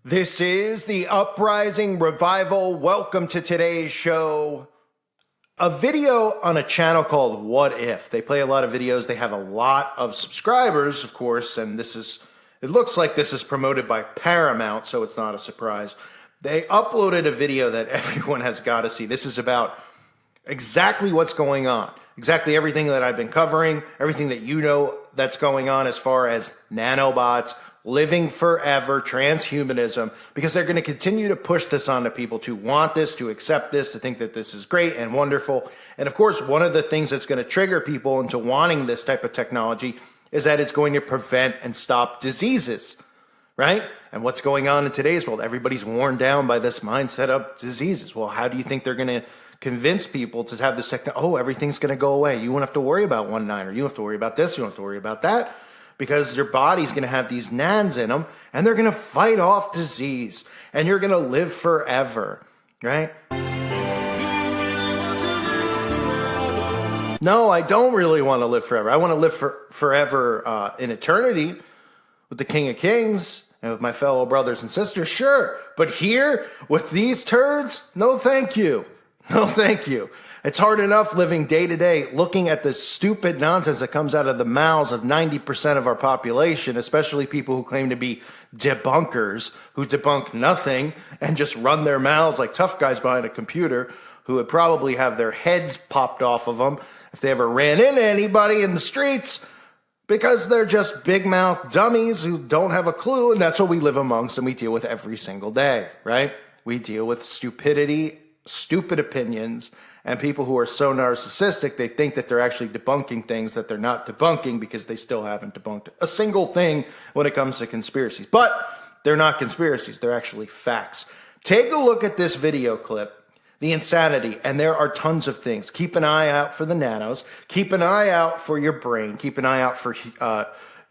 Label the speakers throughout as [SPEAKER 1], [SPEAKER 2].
[SPEAKER 1] This is the Uprising Revival. Welcome to today's show. A video on a channel called What If. They play a lot of videos. They have a lot of subscribers, of course, and it looks like this is promoted by Paramount, so it's not a surprise. They uploaded a video that everyone has got to see. This is about exactly what's going on, exactly everything that I've been covering, everything that you know that's going on as far as nanobots, living forever, transhumanism, because they're going to continue to push this onto people to want this, to accept this, to think that this is great and wonderful. And of course, one of the things that's going to trigger people into wanting this type of technology is that it's going to prevent and stop diseases, right? And what's going on in today's world? Everybody's worn down by this mindset of diseases. Well, how do you think they're going to convince people to have this technology? Oh, everything's going to go away. You won't have to worry about 19, or you don't have to worry about this, you don't have to worry about that. Because your body's going to have these nans in them, and they're going to fight off disease, and you're going to live forever, right? No, I don't really want to live forever. I want to live forever in eternity with the King of Kings and with my fellow brothers and sisters, sure. But here, with these turds, no thank you. No thank you. It's hard enough living day to day, looking at the stupid nonsense that comes out of the mouths of 90% of our population, especially people who claim to be debunkers, who debunk nothing and just run their mouths like tough guys behind a computer, who would probably have their heads popped off of them if they ever ran into anybody in the streets, because they're just big mouth dummies who don't have a clue. And that's what we live amongst and we deal with every single day, right? We deal with stupidity, stupid opinions, and people who are so narcissistic, they think that they're actually debunking things that they're not debunking because they still haven't debunked a single thing when it comes to conspiracies. But they're not conspiracies. They're actually facts. Take a look at this video clip, the insanity, and there are tons of things. Keep an eye out for the nanos. Keep an eye out for your brain. Keep an eye out for,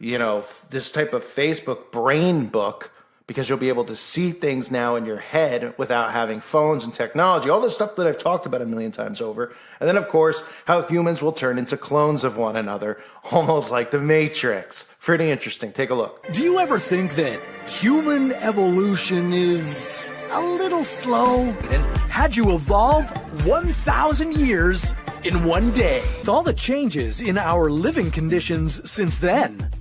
[SPEAKER 1] this type of Facebook brain book, because you'll be able to see things now in your head without having phones and technology. All this stuff that I've talked about a million times over. And then, of course, how humans will turn into clones of one another, almost like the Matrix. Pretty interesting. Take a look.
[SPEAKER 2] Do you ever think that human evolution is a little slow? And had you evolve 1,000 years in one day? With all the changes in our living conditions since then,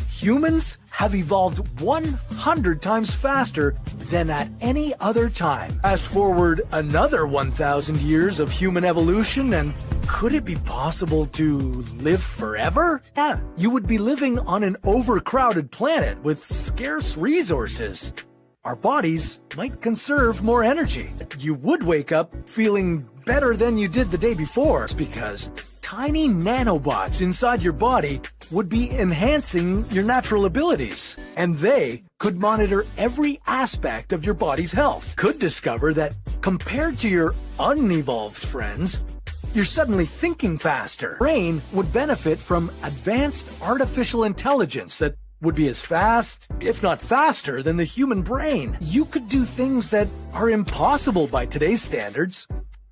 [SPEAKER 2] humans have evolved 100 times faster than at any other time. Fast forward another 1,000 years of human evolution, and could it be possible to live forever? Yeah, you would be living on an overcrowded planet with scarce resources. Our bodies might conserve more energy. You would wake up feeling better than you did the day before, because tiny nanobots inside your body would be enhancing your natural abilities, and they could monitor every aspect of your body's health. Could discover that compared to your unevolved friends, you're suddenly thinking faster. Brain would benefit from advanced artificial intelligence that would be as fast, if not faster, than the human brain. You could do things that are impossible by today's standards.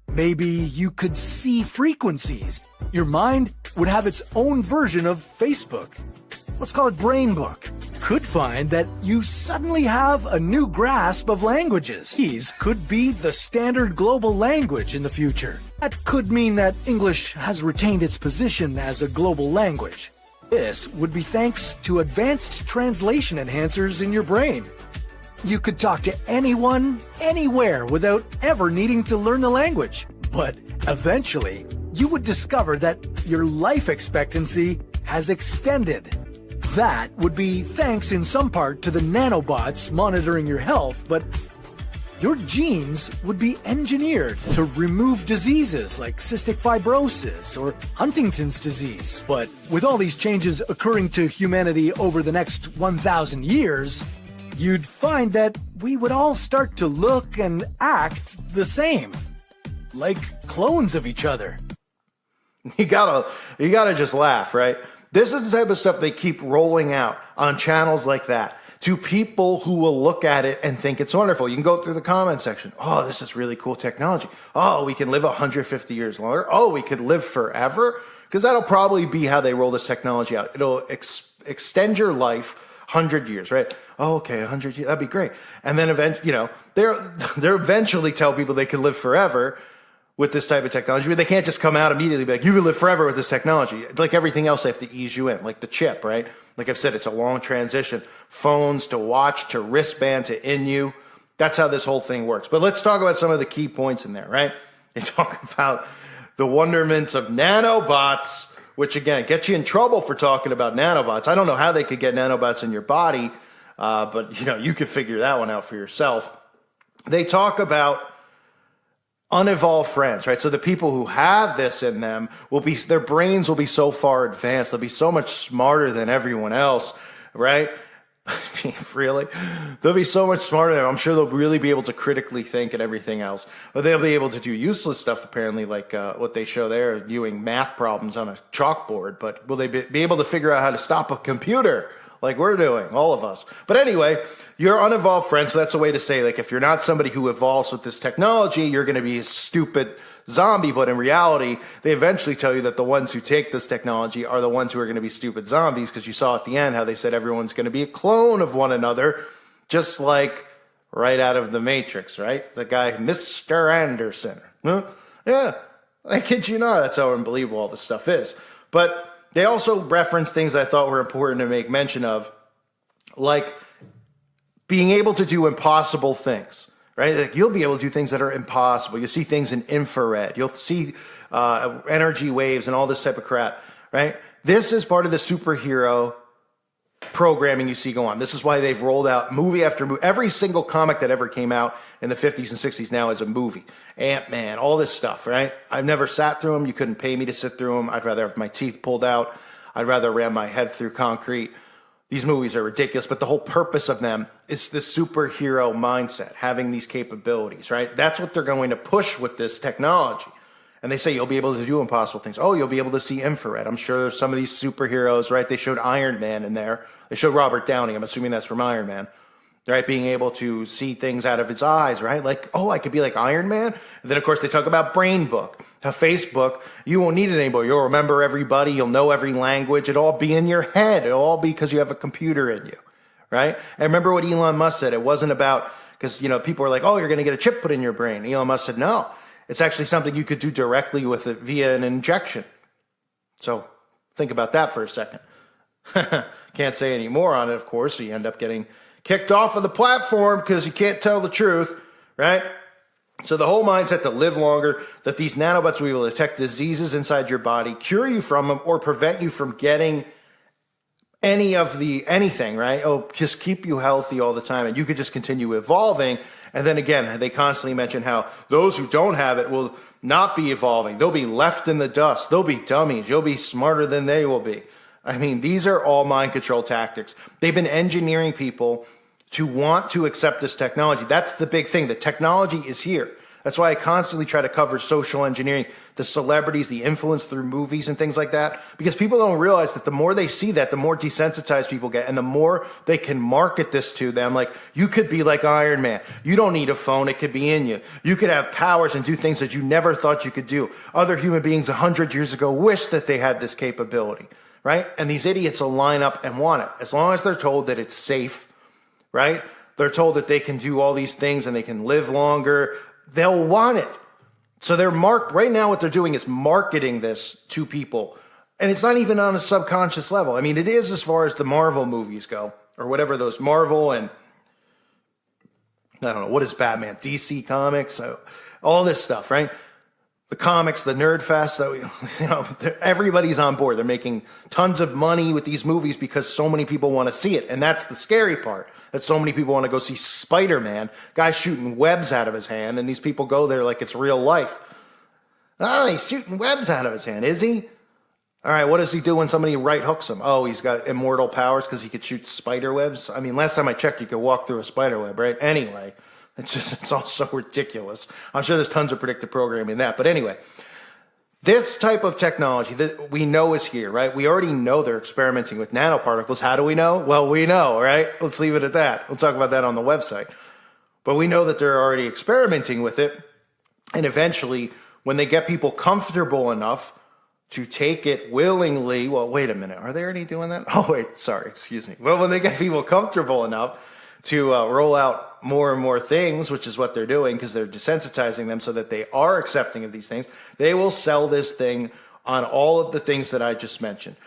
[SPEAKER 2] Maybe you could see frequencies. Your mind would have its own version of Facebook. Let's call it Brain Book. Could find that you suddenly have a new grasp of languages. These could be the standard global language in the future. That could mean that English has retained its position as a global language. This would be thanks to advanced translation enhancers in your brain. You could talk to anyone, anywhere, without ever needing to learn the language. But eventually, you would discover that your life expectancy has extended. That would be thanks in some part to the nanobots monitoring your health, but your genes would be engineered to remove diseases like cystic fibrosis or Huntington's disease. But with all these changes occurring to humanity over the next 1,000 years, you'd find that we would all start to look and act the same, like clones of each other.
[SPEAKER 1] You gotta just laugh, right? This is the type of stuff they keep rolling out on channels like that to people who will look at it and think it's wonderful. You can go through the comment section. Oh, this is really cool technology. Oh, we can live 150 years longer. Oh, we could live forever. Because that'll probably be how they roll this technology out. It'll extend your life 100 years, right? Oh, okay, 100 years, that'd be great. And then eventually, they're eventually tell people they can live forever with this type of technology. They can't just come out immediately and be like, you can live forever with this technology. Like everything else, they have to ease you in, like the chip, right? Like I've said, it's a long transition. Phones to watch to wristband to in you. That's how this whole thing works. But let's talk about some of the key points in there, right? They talk about the wonderments of nanobots, which again, gets you in trouble for talking about nanobots. I don't know how they could get nanobots in your body, but you could figure that one out for yourself. They talk about unevolved friends, right? So the people who have this in them their brains will be so far advanced. They'll be so much smarter than everyone else, right? I mean, really? They'll be so much smarter than them. I'm sure they'll really be able to critically think and everything else. But they'll be able to do useless stuff, apparently, like what they show there, doing math problems on a chalkboard. But will they be able to figure out how to stop a computer like we're doing, all of us? But anyway, you're unevolved friends, so that's a way to say, like, if you're not somebody who evolves with this technology, you're going to be a stupid zombie. But in reality, they eventually tell you that the ones who take this technology are the ones who are going to be stupid zombies, because you saw at the end how they said everyone's going to be a clone of one another, just like right out of The Matrix, right? The guy, Mr. Anderson. Huh? Yeah, I kid you not, that's how unbelievable all this stuff is. But they also reference things I thought were important to make mention of, like being able to do impossible things, right? Like you'll be able to do things that are impossible. You'll see things in infrared. You'll see energy waves and all this type of crap, right? This is part of the superhero programming you see go on. This is why they've rolled out movie after movie. Every single comic that ever came out in the 50s and 60s now is a movie. Ant-Man, all this stuff, right? I've never sat through them. You couldn't pay me to sit through them. I'd rather have my teeth pulled out. I'd rather ram my head through concrete. These movies are ridiculous, but the whole purpose of them is the superhero mindset, having these capabilities, right? That's what they're going to push with this technology. And they say you'll be able to do impossible things. Oh, you'll be able to see infrared. I'm sure there's some of these superheroes, right? They showed Iron Man in there. They showed Robert Downey. I'm assuming that's from Iron Man, right? Being able to see things out of his eyes, right? Like, oh, I could be like Iron Man. And then, of course, they talk about Brain Book. How Facebook, you won't need it anymore. You'll remember everybody. You'll know every language. It'll all be in your head. It'll all be because you have a computer in you, right? And remember what Elon Musk said. It wasn't about, because, people are like, oh, you're going to get a chip put in your brain. Elon Musk said, no, it's actually something you could do directly with it via an injection. So think about that for a second. Can't say any more on it, of course. So you end up getting kicked off of the platform because you can't tell the truth, right? So the whole mindset to live longer, that these nanobots will be able to detect diseases inside your body, cure you from them, or prevent you from getting anything, right? Oh, just keep you healthy all the time, and you could just continue evolving. And then again, they constantly mention how those who don't have it will not be evolving. They'll be left in the dust. They'll be dummies. You'll be smarter than they will be. I mean, these are all mind control tactics. They've been engineering people to want to accept this technology. That's the big thing. The technology is here. That's why I constantly try to cover social engineering, the celebrities, the influence through movies and things like that, because people don't realize that the more they see that, the more desensitized people get, and the more they can market this to them. Like, you could be like Iron Man. You don't need a phone. It could be in you. You could have powers and do things that you never thought you could do. Other human beings 100 years ago wished that they had this capability, right? And these idiots will line up and want it. As long as they're told that it's safe, right? They're told that they can do all these things and they can live longer. They'll want it. So right now what they're doing is marketing this to people. And it's not even on a subconscious level. I mean, it is as far as the Marvel movies go, or whatever those Marvel and, I don't know, what is Batman? DC Comics, all this stuff, right? The comics, the Nerd Fest, everybody's on board. They're making tons of money with these movies because so many people want to see it. And that's the scary part, that so many people want to go see Spider-Man, guy shooting webs out of his hand, and these people go there like it's real life. Oh, he's shooting webs out of his hand, is he? All right, what does he do when somebody right hooks him? Oh, he's got immortal powers because he could shoot spider webs? I mean, last time I checked, you could walk through a spider web, right? Anyway. It's all so ridiculous. I'm sure there's tons of predictive programming in that. But anyway, this type of technology that we know is here, right? We already know they're experimenting with nanoparticles. How do we know? Well, we know, right? Let's leave it at that. We'll talk about that on the website. But we know that they're already experimenting with it. And eventually, when they get people comfortable enough to take it willingly. Well, wait a minute. Are they already doing that? Oh, wait. Sorry. Excuse me. Well, when they get people comfortable enough to roll out more and more things, which is what they're doing because they're desensitizing them so that they are accepting of these things, they will sell this thing on all of the things that I just mentioned.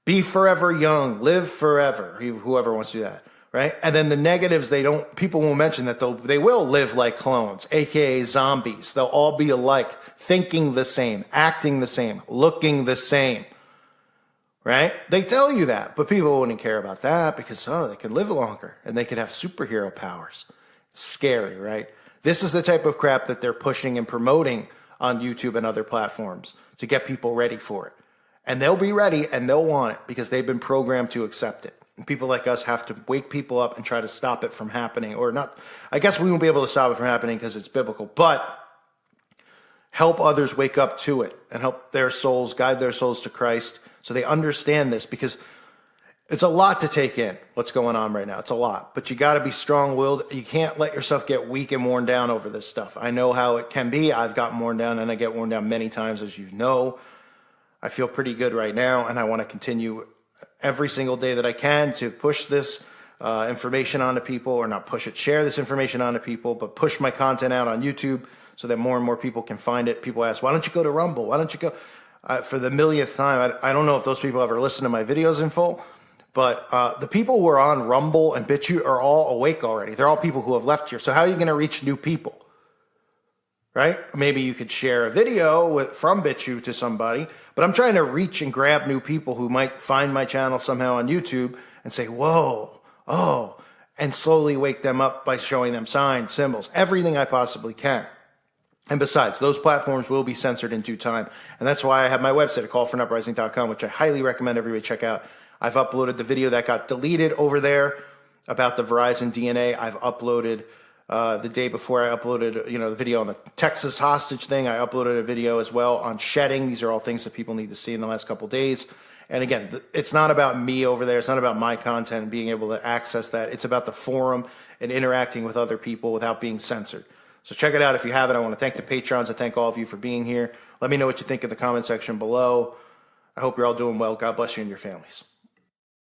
[SPEAKER 1] Be forever young, live forever, whoever wants to do that, right? And then the negatives, people will mention that they will live like clones, aka zombies. They'll all be alike, thinking the same, acting the same, looking the same, right? They tell you that, but people wouldn't care about that because, they can live longer and they can have superhero powers. Scary, right? This is the type of crap that they're pushing and promoting on YouTube and other platforms to get people ready for it. And they'll be ready and they'll want it because they've been programmed to accept it. And people like us have to wake people up and try to stop it from happening, or not. I guess we won't be able to stop it from happening because it's biblical, but help others wake up to it and help their souls, guide their souls to Christ so they understand this, because it's a lot to take in what's going on right now. It's a lot, but you got to be strong-willed. You can't let yourself get weak and worn down over this stuff. I know how it can be. I've gotten worn down and I get worn down many times, as you know. I feel pretty good right now, and I want to continue every single day that I can to push this information onto people, or not push it, share this information onto people, but push my content out on YouTube so that more and more people can find it. People ask, why don't you go to Rumble? Why don't you go? For the millionth time, I don't know if those people ever listen to my videos in full, but the people who are on Rumble and BitChute are all awake already. They're all people who have left here. So how are you going to reach new people? Right? Maybe you could share a video from BitChute to somebody, but I'm trying to reach and grab new people who might find my channel somehow on YouTube and say, whoa, oh, and slowly wake them up by showing them signs, symbols, everything I possibly can. And besides, those platforms will be censored in due time. And that's why I have my website at callfornuprising.com, which I highly recommend everybody check out. I've uploaded the video that got deleted over there about the Verizon DNA. I've uploaded the day before I uploaded, the video on the Texas hostage thing. I uploaded a video as well on shedding. These are all things that people need to see in the last couple of days. And again, it's not about me over there. It's not about my content and being able to access that. It's about the forum and interacting with other people without being censored. So check it out if you haven't. I want to thank the Patrons and thank all of you for being here. Let me know what you think in the comment section below. I hope you're all doing well. God bless you and your families.